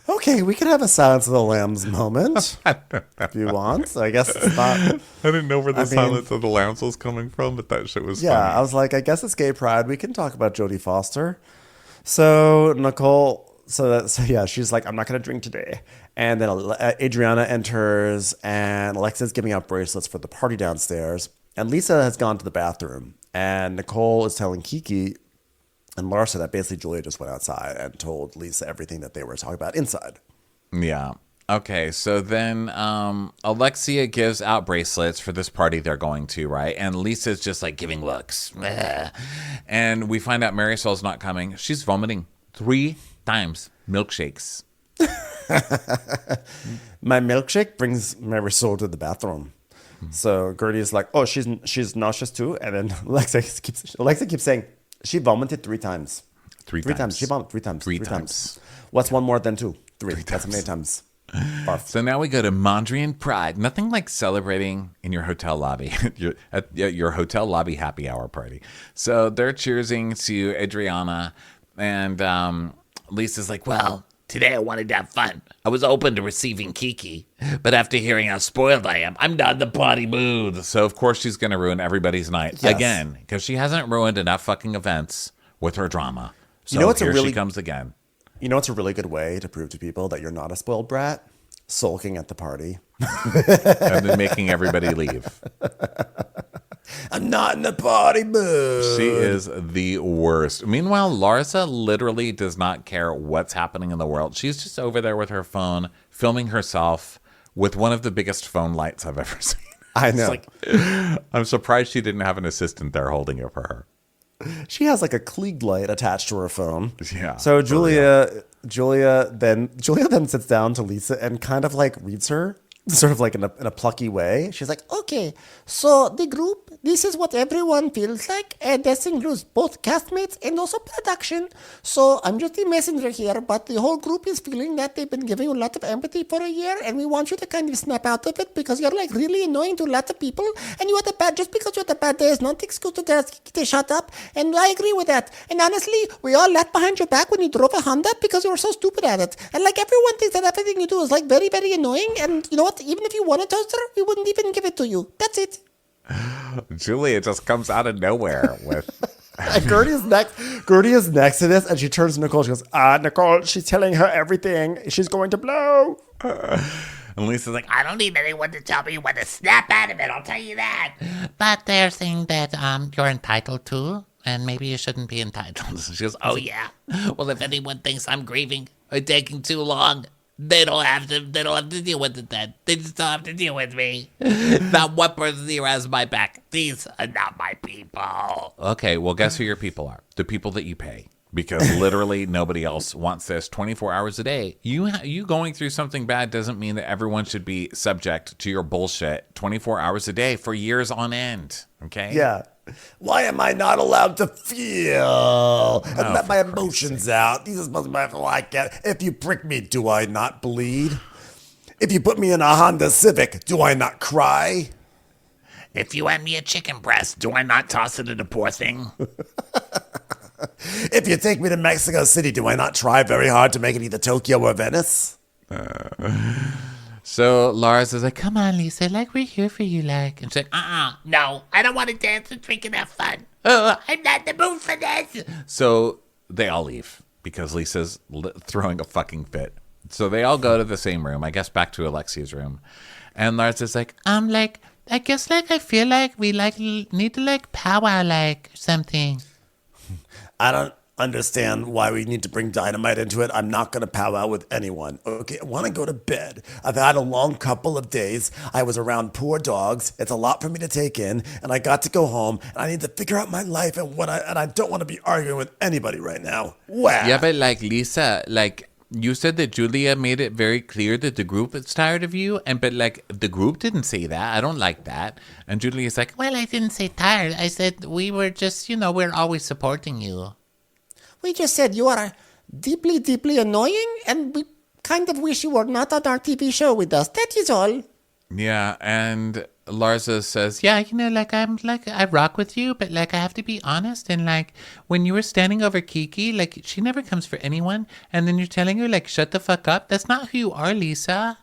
okay, we could have a Silence of the Lambs moment if you want. I guess it's not. I didn't know where the Silence of the Lambs was coming from, but that shit was funny. I was like, I guess it's gay pride. We can talk about Jodie Foster. So Nicole, she's like, I'm not going to drink today. And then Adriana enters, and Alexa's giving out bracelets for the party downstairs. And Lisa has gone to the bathroom, and Nicole is telling Kiki and Larsa that basically Julia just went outside and told Lisa everything that they were talking about inside. Yeah. Okay, so then Alexia gives out bracelets for this party they're going to, right? And Lisa's just like giving looks. And we find out Marisol's not coming. She's vomiting 3 times. Milkshakes. My milkshake brings Marisol to the bathroom. So Gertie's like, oh, she's nauseous too. And then Alexa keeps saying, she vomited 3 times. Three times. She vomited 3 times. Three times. What's one more than 2? 3. That's how many times. Barf. So now we go to Mondrian Pride. Nothing like celebrating in your hotel lobby, at your hotel lobby happy hour party. So they're cheersing to Adriana, and Lisa's like, well, Today I wanted to have fun. I was open to receiving Kiki, but after hearing how spoiled I am, I'm not in the party mood. So of course she's going to ruin everybody's night again, because she hasn't ruined enough fucking events with her drama. So she comes again. You know what's a really good way to prove to people that you're not a spoiled brat? Sulking at the party. And then making everybody leave. I'm not in the party mood. She is the worst. Meanwhile, Larsa literally does not care what's happening in the world. She's just over there with her phone, filming herself with one of the biggest phone lights I've ever seen. I know. I'm surprised she didn't have an assistant there holding it for her. She has like a Klieg light attached to her phone. Yeah. So Julia then sits down to Lisa and kind of like reads her, sort of like in a plucky way. She's like, Okay, so the group, this is what everyone feels like, and this includes both castmates and also production. So I'm just the messenger here, but the whole group is feeling that they've been giving you a lot of empathy for a year, and we want you to kind of snap out of it because you're like really annoying to lots of people, and you had a bad, just because you had a bad day is not the excuse to shut up, and I agree with that. And honestly, we all laughed behind your back when you drove a Honda because you were so stupid at it. And like everyone thinks that everything you do is like very, very annoying, and you know what? Even if you want a toaster, we wouldn't even give it to you. That's it. Julia just comes out of nowhere with... And Gertie is next to this, and she turns to Nicole. She goes, Nicole, she's telling her everything. She's going to blow. And Lisa's like, I don't need anyone to tell me when to snap out of it, I'll tell you that. But they're saying that you're entitled to, and maybe you shouldn't be entitled. She goes, oh yeah. Well, if anyone thinks I'm grieving or taking too long, they don't have to deal with it then. They just don't have to deal with me. Not one person here has my back. These are not my people. okay, well, guess who your people are? The people that you pay. Because literally nobody else wants this 24 hours a day. You going through something bad doesn't mean that everyone should be subject to your bullshit 24 hours a day for years on end. Okay? Yeah. Why am I not allowed to feel and let my emotions out? These are supposed to be how I get. If you prick me, do I not bleed? If you put me in a Honda Civic, do I not cry? If you hand me a chicken breast, do I not toss it at a poor thing? If you take me to Mexico City, do I not try very hard to make it either Tokyo or Venice? So Lars is like, come on, Lisa, like we're here for you, like. And she's like, no, I don't want to dance and drink and have fun. I'm not in the mood for this. So they all leave because Lisa's throwing a fucking fit. So they all go to the same room, I guess back to Alexia's room. And Lars is like, I guess like I feel like we like need to like powwow like something. I don't understand why we need to bring dynamite into it. I'm not going to powwow with anyone. Okay, I want to go to bed. I've had a long couple of days. I was around poor dogs. It's a lot for me to take in, and I got to go home, and I need to figure out my life, and I don't want to be arguing with anybody right now. Wow. Yeah, but like Lisa, like you said that Julia made it very clear that the group is tired of you, but like the group didn't say that. I don't like that. And Julia's like, well, I didn't say tired. I said we were just, we're always supporting you. We just said you are deeply, deeply annoying, and we kind of wish you were not on our TV show with us. That is all. yeah, and Larsa says, yeah, I rock with you, but like I have to be honest, and like when you were standing over Kiki, like she never comes for anyone, and then you're telling her like shut the fuck up. That's not who you are, Lisa.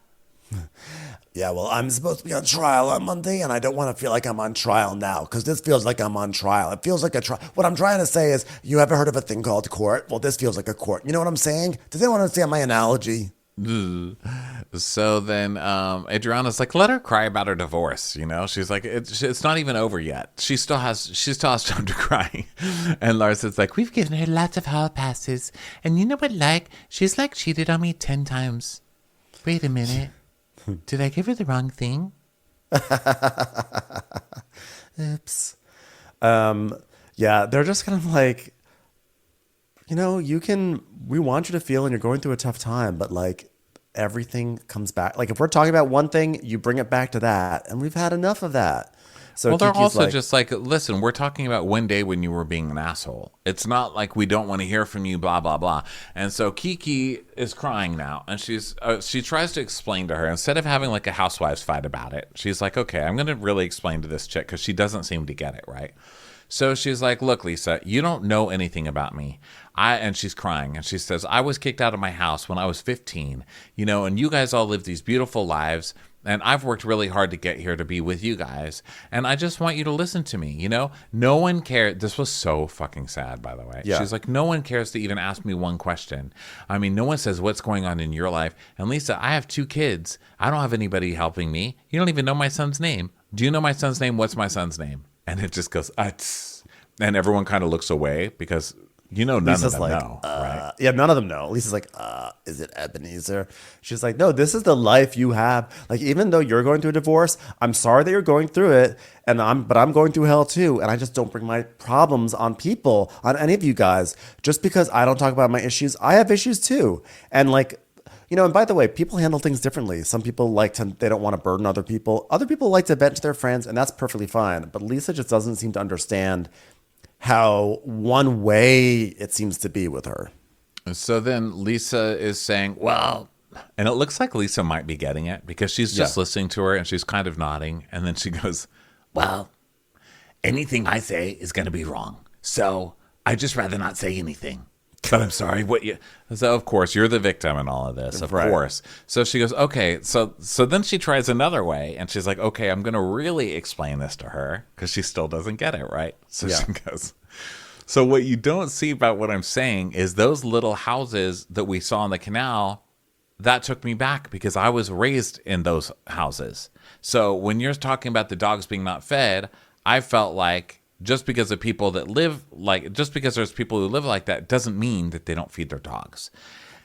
Yeah, well, I'm supposed to be on trial on Monday, and I don't want to feel like I'm on trial now, because this feels like I'm on trial. It feels like a trial. What I'm trying to say is, you ever heard of a thing called court? Well, this feels like a court. You know what I'm saying? Does anyone understand my analogy? So then Adriana's like, let her cry about her divorce, She's like, it's not even over yet. She still has time to cry. And Larson's like, we've given her lots of hall passes. And you know what, she's like cheated on me 10 times. Wait a minute. Did I give her the wrong thing? Oops. Yeah, they're just kind of like, we want you to feel and you're going through a tough time, but like, everything comes back. Like if we're talking about one thing, you bring it back to that, and we've had enough of that. So well, they're Kiki's also just like, listen, we're talking about one day when you were being an asshole. It's not like we don't want to hear from you, blah, blah, blah. And so Kiki is crying now, and she tries to explain to her, instead of having like a housewives fight about it, she's like, okay, I'm going to really explain to this chick because she doesn't seem to get it, right? So she's like, look, Lisa, you don't know anything about me. And she's crying, and she says, I was kicked out of my house when I was 15, and you guys all live these beautiful lives. And I've worked really hard to get here to be with you guys. And I just want you to listen to me, No one cares. This was so fucking sad, by the way. Yeah. She's like, no one cares to even ask me one question. I mean, no one says what's going on in your life. And Lisa, I have 2 kids. I don't have anybody helping me. You don't even know my son's name. Do you know my son's name? What's my son's name? And it just goes, and everyone kind of looks away because... none Lisa's of them know, right? Yeah, none of them know. Lisa's like, is it Ebenezer? She's like, no, this is the life you have. Like, even though you're going through a divorce, I'm sorry that you're going through it, but I'm going through hell too, and I just don't bring my problems on people, on any of you guys. Just because I don't talk about my issues, I have issues too. And like, and by the way, people handle things differently. Some people they don't want to burden other people. Other people like to vent to their friends, and that's perfectly fine. But Lisa just doesn't seem to understand how one way it seems to be with her. So then Lisa is saying, well, and it looks like Lisa might be getting it because she's just listening to her and she's kind of nodding. And then she goes, Well, anything I say is going to be wrong. So I'd just rather not say anything. But I'm sorry, So of course you're the victim in all of this, of course. So she goes, okay. So then she tries another way, and she's like, okay, I'm going to really explain this to her because she still doesn't get it, right? So she goes, so what you don't see about what I'm saying is those little houses that we saw on the canal, that took me back because I was raised in those houses. So when you're talking about the dogs being not fed, I felt like just because there's people who live like that doesn't mean that they don't feed their dogs.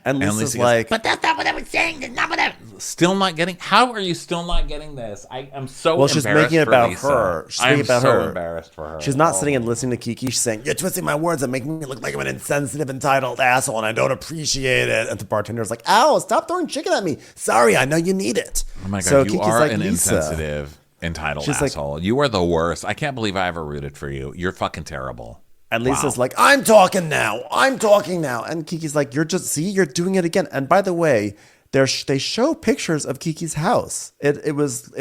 And Lisa's like, but that's not what I was saying. That's not what I Still not getting. How are you still not getting this? I'm so. Well, she's making it about Lisa. her. She's I'm making it about so her. embarrassed for her. She's not sitting and listening to Kiki. She's saying, "You're twisting my words and making me look like I'm an insensitive, entitled asshole, and I don't appreciate it." And the bartender's like, "Ow! Stop throwing chicken at me. Sorry, I know you need it." Oh my god, so you Kiki's are like, an Lisa. insensitive, entitled She's like- asshole. You are the worst. I can't believe I ever rooted for you. You're fucking terrible. And Lisa's like, I'm talking now. And Kiki's like, you're doing it again. And by the way, they show pictures of Kiki's house. It was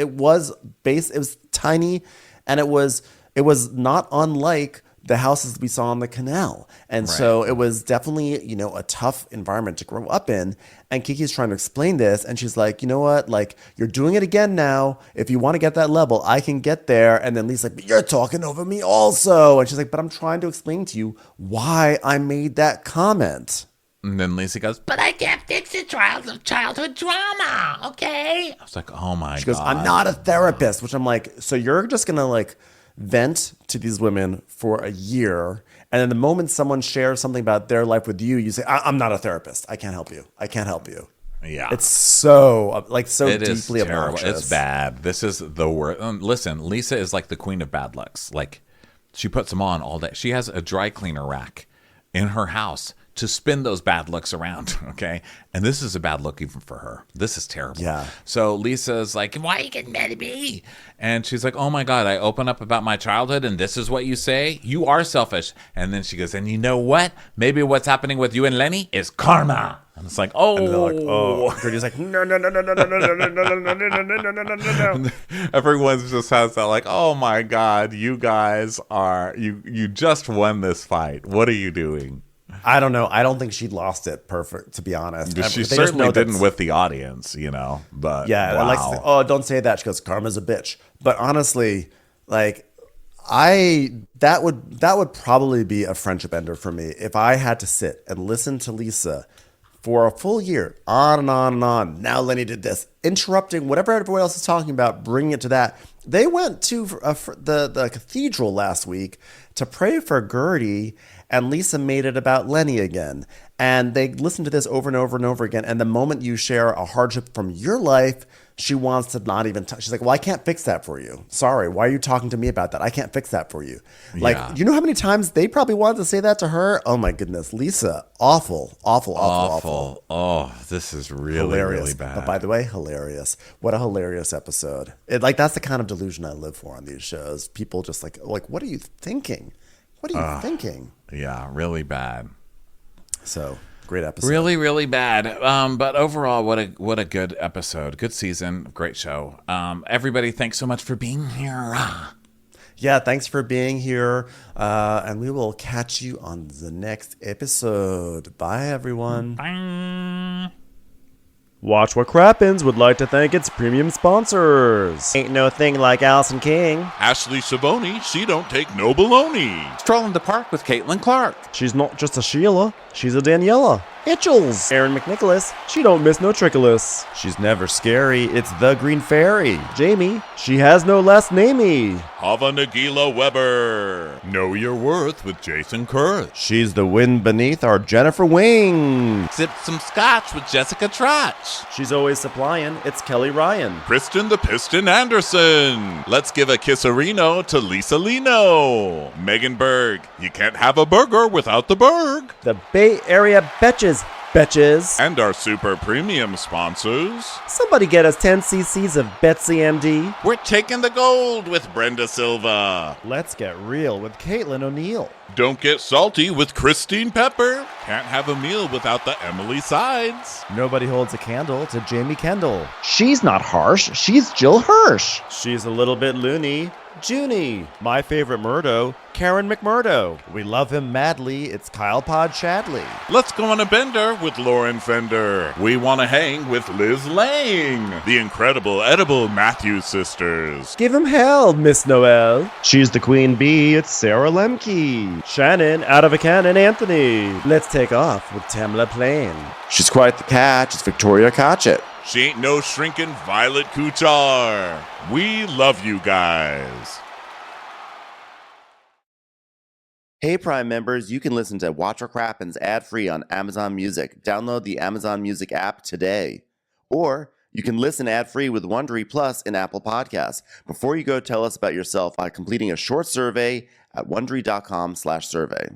tiny, and it was not unlike the houses we saw on the canal. And so it was definitely, a tough environment to grow up in. And Kiki's trying to explain this. And she's like, you know what? Like, you're doing it again now. If you want to get that level, I can get there. And then Lisa's like, but you're talking over me also. And she's like, but I'm trying to explain to you why I made that comment. And then Lisa goes, But I can't fix the trials of childhood trauma, okay? I was like, oh my god. She goes, I'm not a therapist, which I'm like, so you're just going to vent to these women for a year. And then the moment someone shares something about their life with you, you say, I'm not a therapist. I can't help you. Yeah. It's so It deeply is terrible. obnoxious. It's bad. This is the worst. Listen, Lisa is like the queen of bad looks. Like, she puts them on all day. She has a dry cleaner rack in her house to spin those bad looks around, okay? And this is a bad look even for her. This is terrible. Yeah. So Lisa's like, why are you getting mad at me? And she's like, oh my God, I open up about my childhood and this is what you say? You are selfish. And then she goes, and you know what? Maybe what's happening with you and Lenny is karma. And it's like, oh. And they're like, oh. Gertie's like, no. Everyone just has that like, oh my God, you guys are, you just won this fight. What are you doing? I don't know. I don't think she lost it perfect, to be honest. She certainly didn't with the audience, but yeah. wow. Like, oh, don't say that. She goes, karma's a bitch. But honestly, that would probably be a friendship ender for me if I had to sit and listen to Lisa for a full year, on and on and on. Now Lenny did this, interrupting whatever everyone else is talking about, bringing it to that. They went to the cathedral last week to pray for Gertie, and Lisa made it about Lenny again. And they listened to this over and over and over again. And the moment you share a hardship from your life, She wants to not even she's like, well, I can't fix that for you. Sorry, why are you talking to me about that? I can't fix that for you. Like, you know how many times they probably wanted to say that to her? Oh my goodness, Lisa, awful. Oh, this is really, hilarious. really bad. But by the way, hilarious. What a hilarious episode. That's the kind of delusion I live for on these shows. People just like, what are you thinking? What are you thinking? Yeah, really bad. So great episode. Really, really bad. But overall, what a good episode. Good season. Great show. Everybody, thanks so much for being here. Yeah, thanks for being here. And we will catch you on the next episode. Bye, everyone. Bye. Watch What Crappens would like to thank its premium sponsors. Ain't no thing like Allison King. Ashley Savoni, she don't take no baloney. Stroll in the park with Caitlin Clark. She's not just a Sheila, she's a Daniela. Itchels. Aaron McNicholas, she don't miss no trickolas. She's never scary, it's the Green Fairy. Jamie, she has no last namey. Hava Nagila Weber. Know your worth with Jason Kurth. She's the wind beneath our Jennifer Wing. Sip some scotch with Jessica Trotch. She's always supplying, it's Kelly Ryan. Kristen the Piston Anderson. Let's give a kisserino to Lisa Lino. Megan Berg. You can't have a burger without the Berg. The Bay Area Betches. And our super premium sponsors. Somebody get us 10 cc's of Betsy MD. We're taking the gold with Brenda Silva. Let's get real with Caitlin O'Neill. Don't get salty with Christine Pepper. Can't have a meal without the Emily Sides. Nobody holds a candle to Jamie Kendall. She's not harsh, she's Jill Hirsch. She's a little bit loony. Junie. My favorite Murdo, Karen McMurdo. We love him madly, it's Kyle Pod Shadley. Let's go on a bender with Lauren Fender. We want to hang with Liz Lang. The incredible edible Matthews sisters. Give him hell, Miss Noel. She's the queen bee, it's Sarah Lemke. Shannon, out of a cannon, Anthony. Let's take off with Tamla Plain. She's quite the catch, it's Victoria Cotchett. She ain't no shrinking Violet Kuchar. We love you guys. Hey Prime members, you can listen to Watch What Crappens ad-free on Amazon Music. Download the Amazon Music app today. Or you can listen ad-free with Wondery Plus in Apple Podcasts. Before you go, tell us about yourself by completing a short survey at Wondery.com/survey.